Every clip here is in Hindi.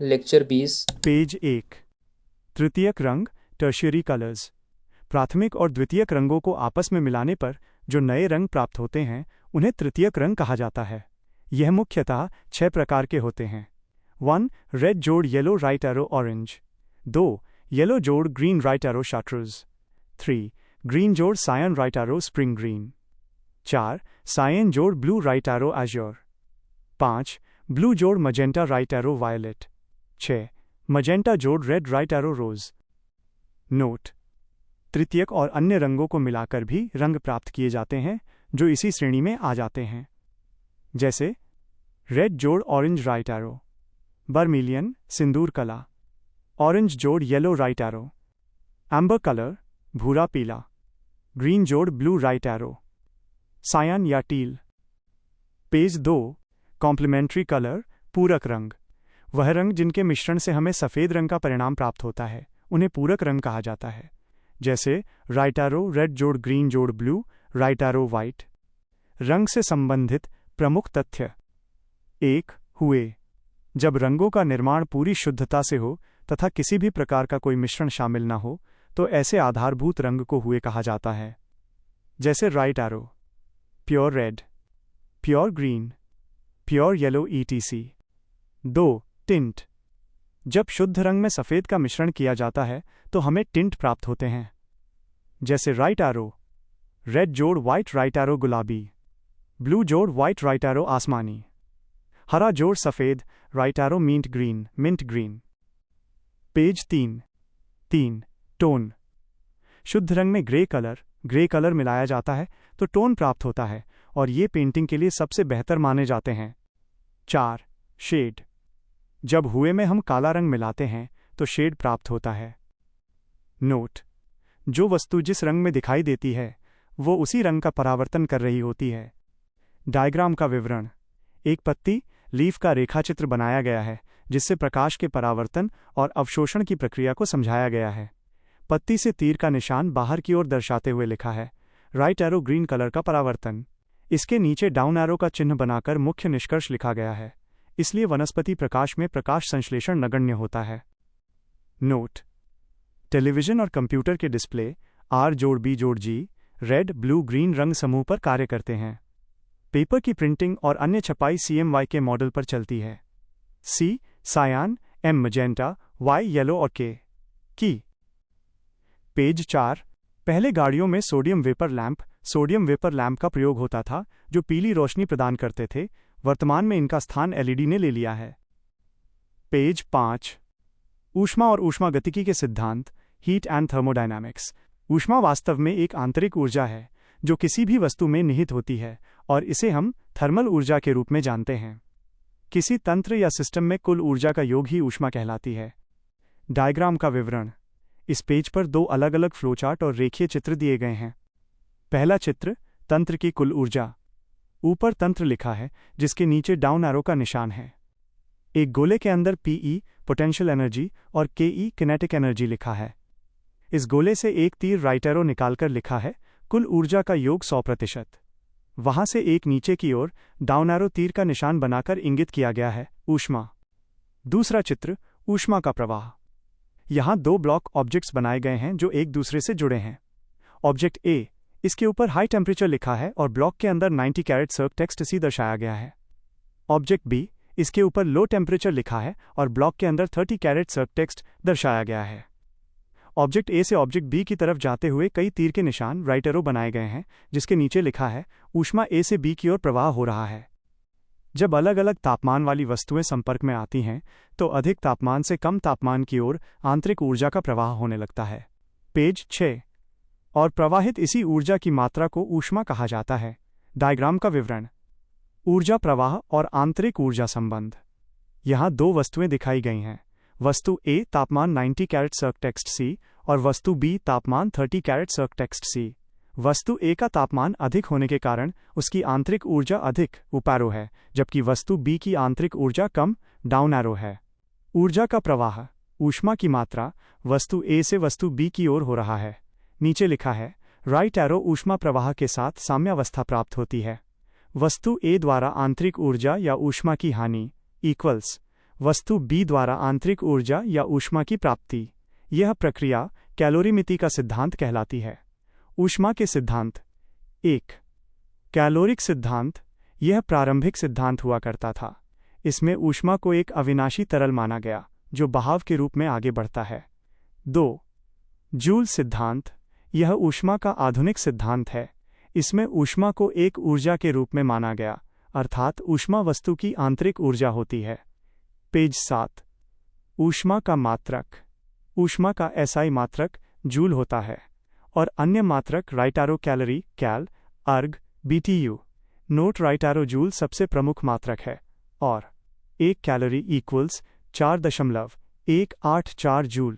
लेक्चर 20। पेज 1। तृतीयक रंग टर्शियरी कलर्स। प्राथमिक और द्वितीयक रंगों को आपस में मिलाने पर जो नए रंग प्राप्त होते हैं उन्हें तृतीयक रंग कहा जाता है। यह मुख्यतः 6 प्रकार के होते हैं। 1. रेड जोड़ yellow right arrow orange. 2. Yellow जोड़ green right arrow chartreuse. 3. Green जोड़ cyan right arrow spring green. 4. Cyan जोड़ blue right arrow azure. 5. Blue जोड़ magenta right arrow violet. 6. Magenta जोड़ red right arrow rose. Note: तृतीयक और अन्य रंगों को मिलाकर भी रंग प्राप्त किए जाते हैं जो इसी श्रेणी में आ जाते हैं, जैसे रेड जोड़ ऑरेंज राइट एरो, बर्मिलियन सिंदूर कला, ऑरेंज जोड़ yellow right arrow, amber colour भूरा पीला, ग्रीन जोड़ ब्लू राइट एरो, सायन या टील। पेज 2। कॉम्प्लीमेंट्री कलर पूरक रंग। वह रंग जिनके मिश्रण से हमें सफ़ेद रंग का परिणाम प्राप्त होता है उन्हें पूरक रंग कहा जाता है, जैसे राइट एरो रेड जोड़ ग्रीन जोड़ ब्लू, राइट एरो वाइट। रंग से संबंधित प्रमुख तथ्य: 1. हुए। जब रंगों का निर्माण पूरी शुद्धता से हो तथा किसी भी प्रकार का कोई मिश्रण शामिल न हो तो ऐसे आधारभूत रंग को हुए कहा जाता है, जैसे right arrow, pure red, pure green, pure yellow etc. 2. Tint. जब शुद्ध रंग में सफ़ेद का मिश्रण किया जाता है तो हमें टिंट प्राप्त होते हैं, जैसे राइट एरो रेड जोड़ वाइट राइट एरो गुलाबी, ब्लू जोड़ वाइट राइट एरो आसमानी, हरा जोड़ सफ़ेद right arrow mint green. Page 3। Tone. शुद्ध रंग में ग्रे कलर मिलाया जाता है तो टोन प्राप्त होता है और ये पेंटिंग के लिए सबसे बेहतर माने जाते हैं। 4. शेड। जब हुए में हम काला रंग मिलाते हैं तो शेड प्राप्त होता है। नोट: जो वस्तु जिस रंग में दिखाई देती है वो उसी रंग का परावर्तन कर रही होती है। डायग्राम का विवरण: एक पत्ती लीफ का रेखाचित्र बनाया गया है जिससे प्रकाश के परावर्तन और अवशोषण की प्रक्रिया को समझाया गया है। पत्ती से तीर का निशान बाहर की ओर दर्शाते हुए लिखा है राइट एरो ग्रीन कलर का परावर्तन। इसके नीचे डाउन एरो का चिन्ह बनाकर मुख्य निष्कर्ष लिखा गया है, इसलिए वनस्पति प्रकाश में प्रकाश संश्लेषण नगण्य होता है। नोट: टेलीविजन और कंप्यूटर के डिस्प्ले R जोड़ B जोड़ G रेड ब्लू ग्रीन रंग समूह पर कार्य करते हैं। पेपर की प्रिंटिंग और अन्य छपाई CMY के मॉडल पर चलती है। C सायान, M magenta, Y yellow और K की। पेज 4। पहले गाड़ियों में सोडियम वेपर लैंप का प्रयोग होता था जो पीली रोशनी प्रदान करते थे। वर्तमान में इनका स्थान LED ने ले लिया है। पेज 5। ऊष्मा और ऊष्मागतिकी के सिद्धांत हीट एंड थर्मोडायनामिक्स। ऊष्मा वास्तव में एक आंतरिक ऊर्जा है जो किसी भी वस्तु में निहित होती है और इसे हम थर्मल ऊर्जा के रूप में जानते हैं। किसी तंत्र या सिस्टम में कुल ऊर्जा का योग ही ऊष्मा कहलाती है। डायग्राम का विवरण: इस पेज पर 2 अलग अलग फ्लोचार्ट और रेखीय चित्र दिए गए हैं। पहला चित्र तंत्र की कुल ऊर्जा। ऊपर तंत्र लिखा है जिसके नीचे डाउन एरो का निशान है। एक गोले के अंदर Pe पोटेंशियल एनर्जी और Ke किनेटिक एनर्जी लिखा है। इस गोले से एक तीर राइट एरो निकालकर लिखा है कुल ऊर्जा का योग 100%। वहां से एक नीचे की ओर डाउन एरो तीर का निशान बनाकर इंगित किया गया है ऊष्मा। दूसरा चित्र ऊष्मा का प्रवाह। यहां 2 ब्लॉक ऑब्जेक्ट्स बनाए गए हैं जो एक दूसरे से जुड़े हैं। ऑब्जेक्ट A, इसके ऊपर हाई टेम्परेचर लिखा है और ब्लॉक के अंदर 90 कैरेट सर्क टेक्स्ट C दर्शाया गया है। ऑब्जेक्ट B, इसके ऊपर लो टेम्परेचर लिखा है और ब्लॉक के अंदर 30 कैरेट सर्क टेक्स्ट दर्शाया गया है। ऑब्जेक्ट A से ऑब्जेक्ट B की तरफ जाते हुए कई तीर के निशान राइट एरो बनाए गए हैं जिसके नीचे लिखा है ऊष्मा A से B की ओर प्रवाह हो रहा है। जब अलग अलग तापमान वाली वस्तुएं संपर्क में आती हैं तो अधिक तापमान से कम तापमान की ओर आंतरिक ऊर्जा का प्रवाह होने लगता है। पेज 6। और प्रवाहित इसी ऊर्जा की मात्रा को ऊष्मा कहा जाता है। डायग्राम का विवरण: ऊर्जा प्रवाह और आंतरिक ऊर्जा संबंध। यहाँ 2 वस्तुएं दिखाई गई हैं। वस्तु A तापमान 90 कैरेट सर्क टेक्स्ट C और वस्तु B तापमान 30 कैरेट सर्क टेक्स्ट C। वस्तु A का तापमान अधिक होने के कारण उसकी आंतरिक ऊर्जा अधिक अप एरो है, जबकि वस्तु B की आंतरिक ऊर्जा कम डाउन एरो है। ऊर्जा का प्रवाह, ऊष्मा की मात्रा वस्तु A से वस्तु B की ओर हो रहा है। नीचे लिखा है राइट एरो ऊष्मा प्रवाह के साथ साम्यावस्था प्राप्त होती है। वस्तु A द्वारा आंतरिक ऊर्जा या ऊष्मा की हानि इक्वल्स वस्तु बी द्वारा आंतरिक ऊर्जा या ऊष्मा की प्राप्ति। यह प्रक्रिया कैलोरीमिति का सिद्धांत कहलाती है। ऊष्मा के सिद्धांत। 1. कैलोरिक सिद्धांत। यह प्रारंभिक सिद्धांत हुआ करता था। इसमें ऊष्मा को एक अविनाशी तरल माना गया जो बहाव के रूप में आगे बढ़ता है। 2. जूल सिद्धांत। यह ऊष्मा का आधुनिक सिद्धांत है। इसमें ऊष्मा को एक ऊर्जा के रूप में माना गया, अर्थात ऊष्मा वस्तु की आंतरिक ऊर्जा होती है। पेज 7. ऊष्मा का मात्रक। ऊष्मा का एसआई मात्रक जूल होता है और अन्य मात्रक राइट एरो कैलोरी कैल, अर्ग, BTU. Note right arrow joule सबसे प्रमुख मात्रक है और 1 calorie equals 4.184 joule.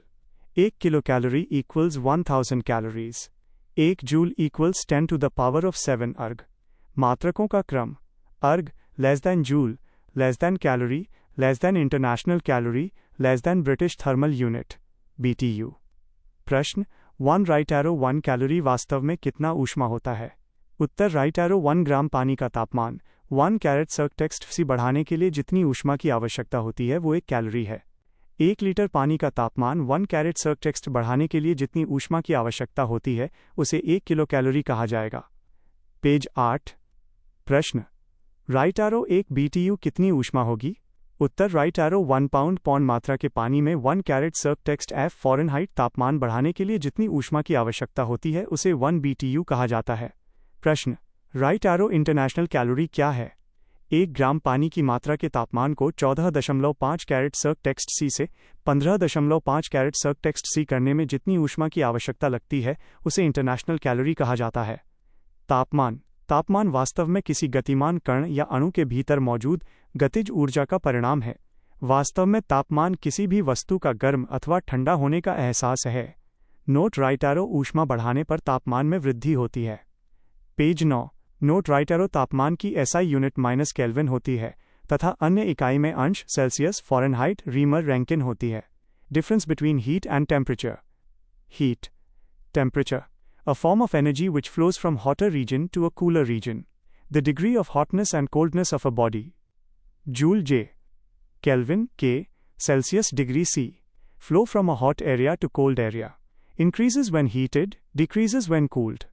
1 kilo calorie equals 1000 calories. 1 joule equals 10 to the power of 7 अर्ग। मात्रकों का क्रम। अर्ग less than joule, less than calorie, less than international calorie, less than British thermal unit, BTU. प्रश्न 1 राइट एरो 1 कैलोरी वास्तव में कितना ऊष्मा होता है? उत्तर राइट एरो 1 ग्राम पानी का तापमान 1 कैरेट सर्क टेक्स्ट सी बढ़ाने के लिए जितनी ऊष्मा की आवश्यकता होती है वो 1 कैलोरी है। 1 लीटर पानी का तापमान 1 कैरेट सर्क टेक्स्ट बढ़ाने के लिए जितनी ऊष्मा की आवश्यकता होती है उसे 1 किलो कैलोरी कहा जाएगा। पेज 8। प्रश्न राइट एरो 1 बीटीयू कितनी ऊष्मा होगी? उत्तर राइट एरो 1 पाउंड पौंड मात्रा के पानी में 1 कैरेट सर्क टेक्स्ट एफ फ़ारेनहाइट तापमान बढ़ाने के लिए जितनी ऊष्मा की आवश्यकता होती है उसे 1 बीटीयू कहा जाता है। प्रश्न राइट एरो इंटरनेशनल कैलोरी क्या है? 1 ग्राम पानी की मात्रा के तापमान को 14.5 कैरेट सर्क टेक्स्ट सी से 15.5 कैरेट सर्क टेक्स्ट सी करने में जितनी ऊष्मा की आवश्यकता लगती है उसे इंटरनेशनल कैलोरी कहा जाता है। तापमान। तापमान वास्तव में किसी गतिमान कण या अणु के भीतर मौजूद गतिज ऊर्जा का परिणाम है। वास्तव में तापमान किसी भी वस्तु का गर्म अथवा ठंडा होने का एहसास है। नोट राइट एरो ऊष्मा बढ़ाने पर तापमान में वृद्धि होती है। पेज 9। नोट राइट एरो तापमान की एसआई यूनिट माइनस केल्विन होती है तथा अन्य इकाई में अंश सेल्सियस, फ़ारेनहाइट, रीमर, रैंकिन होती है। Difference between heat and temperature. Heat, temperature, a form of energy which flows from hotter region to a cooler region. The degree of hotness and coldness of a body. Joule J. Kelvin K. Celsius degree C. Flow from a hot area to cold area. Increases when heated, decreases when cooled.